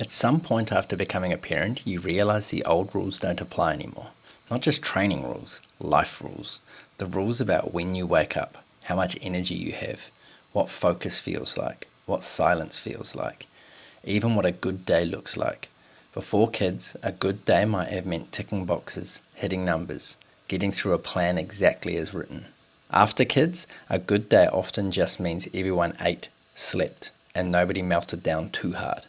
At some point after becoming a parent, you realize the old rules don't apply anymore. Not just training rules, life rules. The rules about when you wake up, how much energy you have, what focus feels like, what silence feels like, even what a good day looks like. Before kids, a good day might have meant ticking boxes, hitting numbers, getting through a plan exactly as written. After kids, a good day often just means everyone ate, slept, and nobody melted down too hard.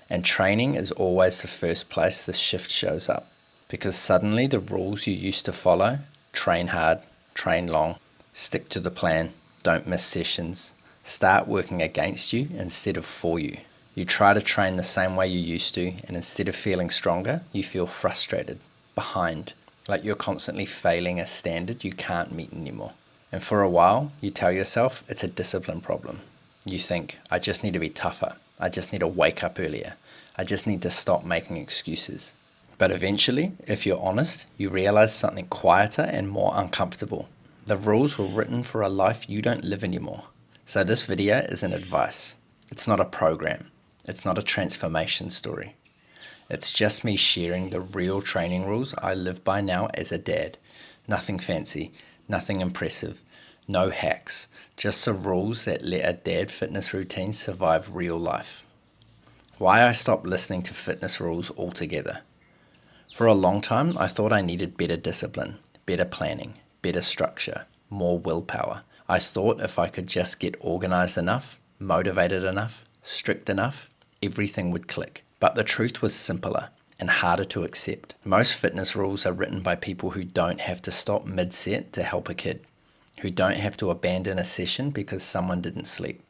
And training is always the first place this shift shows up, because suddenly the rules you used to follow, train hard, train long, stick to the plan, don't miss sessions, start working against you instead of for you. You try to train the same way you used to, and instead of feeling stronger, you feel frustrated, behind, like you're constantly failing a standard you can't meet anymore. And for a while, you tell yourself it's a discipline problem. You think, I just need to be tougher. I just need to wake up earlier. I just need to stop making excuses. But eventually, if you're honest, you realize something quieter and more uncomfortable. The rules were written for a life you don't live anymore. So this video is an advice. It's not a program. It's not a transformation story. It's just me sharing the real training rules I live by now as a dad. Nothing fancy, nothing impressive, no hacks, just the rules that let a dad fitness routine survive real life. Why I stopped listening to fitness rules altogether. For a long time, I thought I needed better discipline, better planning, better structure, more willpower. I thought if I could just get organized enough, motivated enough, strict enough, everything would click. But the truth was simpler and harder to accept. Most fitness rules are written by people who don't have to stop mid-set to help a kid, who don't have to abandon a session because someone didn't sleep,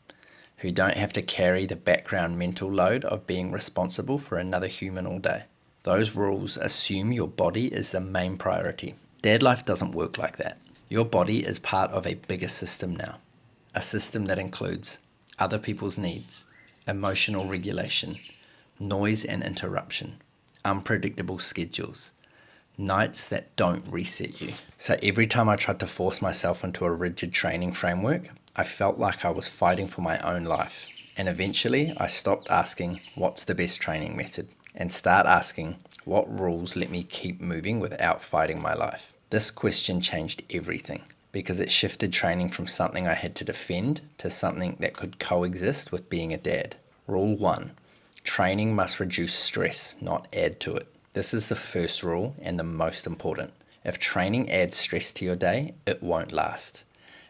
who don't have to carry the background mental load of being responsible for another human all day. Those rules assume your body is the main priority. Dad life doesn't work like that. Your body is part of a bigger system now, a system that includes other people's needs, emotional regulation, noise and interruption, unpredictable schedules, nights that don't reset you. So every time I tried to force myself into a rigid training framework, I felt like I was fighting for my own life. And eventually I stopped asking, what's the best training method? And start asking, what rules let me keep moving without fighting my life? This question changed everything because it shifted training from something I had to defend to something that could coexist with being a dad. Rule 1. Training must reduce stress, not add to it. This is the first rule and the most important. If training adds stress to your day, it won't last.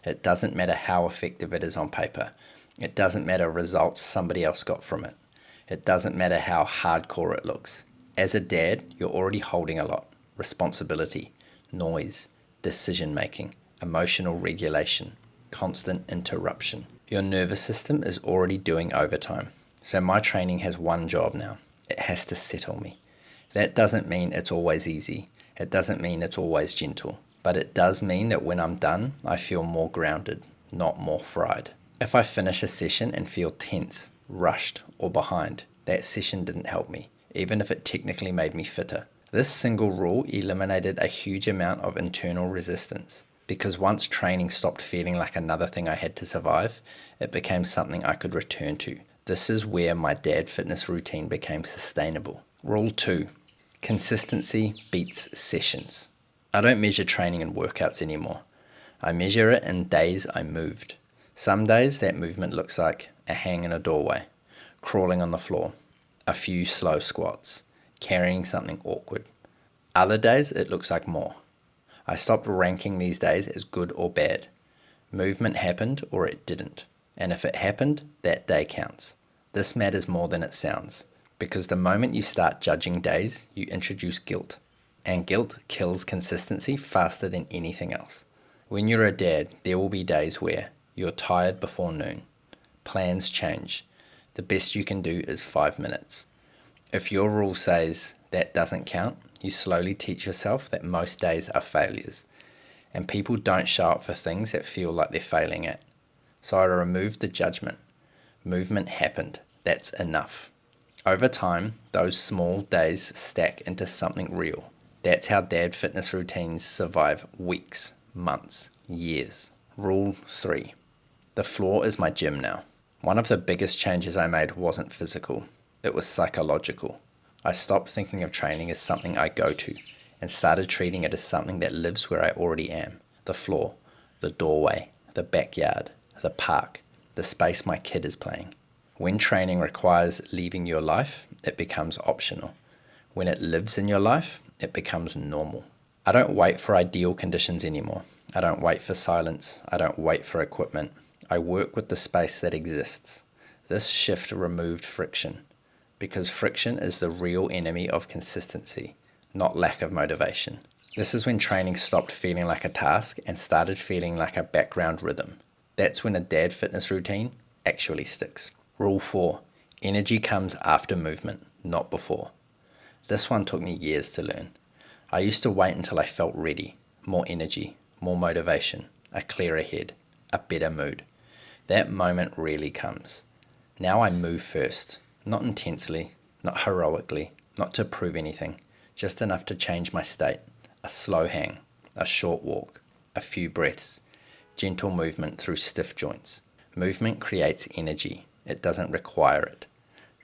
It doesn't matter how effective it is on paper. It doesn't matter results somebody else got from it. It doesn't matter how hardcore it looks. As a dad, you're already holding a lot. Responsibility, noise, decision making, emotional regulation, constant interruption. Your nervous system is already doing overtime. So my training has one job now. It has to settle me. That doesn't mean it's always easy. It doesn't mean it's always gentle. But it does mean that when I'm done, I feel more grounded, not more fried. If I finish a session and feel tense, rushed, or behind, that session didn't help me, even if it technically made me fitter. This single rule eliminated a huge amount of internal resistance, because once training stopped feeling like another thing I had to survive, it became something I could return to. This is where my dad fitness routine became sustainable. Rule 2. Consistency beats sessions. I don't measure training in workouts anymore. I measure it in days I moved. Some days that movement looks like a hang in a doorway, crawling on the floor, a few slow squats, carrying something awkward. Other days it looks like more. I stopped ranking these days as good or bad. Movement happened or it didn't. And if it happened, that day counts. This matters more than it sounds, because the moment you start judging days, you introduce guilt. And guilt kills consistency faster than anything else. When you're a dad, there will be days where you're tired before noon. Plans change. The best you can do is 5 minutes. If your rule says that doesn't count, you slowly teach yourself that most days are failures. And people don't show up for things that feel like they're failing at. So I removed the judgment. Movement happened. That's enough. Over time, those small days stack into something real. That's how dad fitness routines survive weeks, months, years. Rule 3. The floor is my gym now. One of the biggest changes I made wasn't physical. It was psychological. I stopped thinking of training as something I go to and started treating it as something that lives where I already am. The floor, the doorway, the backyard, the park, the space my kid is playing. When training requires leaving your life, it becomes optional. When it lives in your life, it becomes normal. I don't wait for ideal conditions anymore. I don't wait for silence. I don't wait for equipment. I work with the space that exists. This shift removed friction, because friction is the real enemy of consistency, not lack of motivation. This is when training stopped feeling like a task and started feeling like a background rhythm. That's when a dad fitness routine actually sticks. Rule 4, energy comes after movement, not before. This one took me years to learn. I used to wait until I felt ready, more energy, more motivation, a clearer head, a better mood. That moment rarely comes. Now I move first, not intensely, not heroically, not to prove anything, just enough to change my state. A slow hang, a short walk, a few breaths, gentle movement through stiff joints. Movement creates energy. It doesn't require it.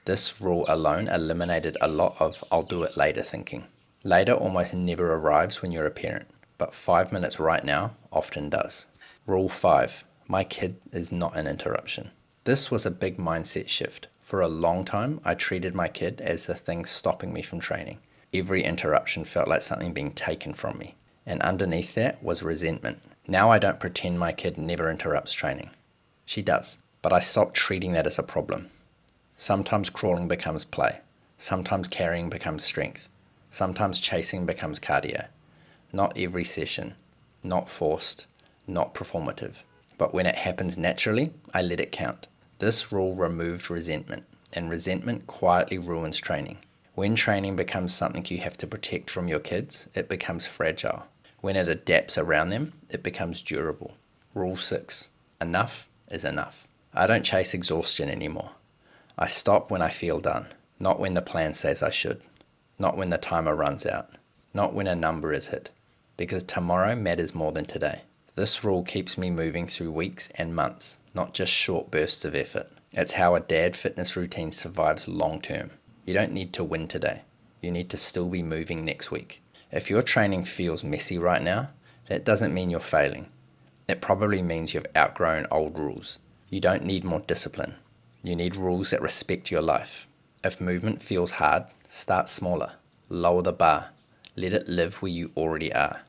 This rule alone eliminated a lot of "I'll do it later" thinking. Later almost never arrives when you're a parent, but 5 minutes right now often does. Rule 5, my kid is not an interruption. This was a big mindset shift. For a long time, I treated my kid as the thing stopping me from training. Every interruption felt like something being taken from me, and underneath that was resentment. Now I don't pretend my kid never interrupts training. She does, but I stopped treating that as a problem. Sometimes crawling becomes play. Sometimes carrying becomes strength. Sometimes chasing becomes cardio. Not every session, not forced, not performative. But when it happens naturally, I let it count. This rule removed resentment, and resentment quietly ruins training. When training becomes something you have to protect from your kids, it becomes fragile. When it adapts around them, it becomes durable. Rule 6, enough is enough. I don't chase exhaustion anymore. I stop when I feel done, not when the plan says I should, not when the timer runs out, not when a number is hit, because tomorrow matters more than today. This rule keeps me moving through weeks and months, not just short bursts of effort. It's how a dad fitness routine survives long term. You don't need to win today. You need to still be moving next week. If your training feels messy right now, that doesn't mean you're failing. It probably means you've outgrown old rules. You don't need more discipline. You need rules that respect your life. If movement feels hard, start smaller. Lower the bar. Let it live where you already are.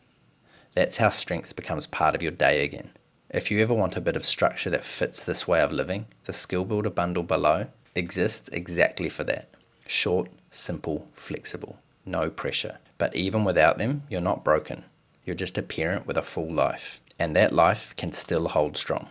That's how strength becomes part of your day again. If you ever want a bit of structure that fits this way of living, the Skill Builder bundle below exists exactly for that. Short, simple, flexible. No pressure. But even without them, you're not broken. You're just a parent with a full life. And that life can still hold strong.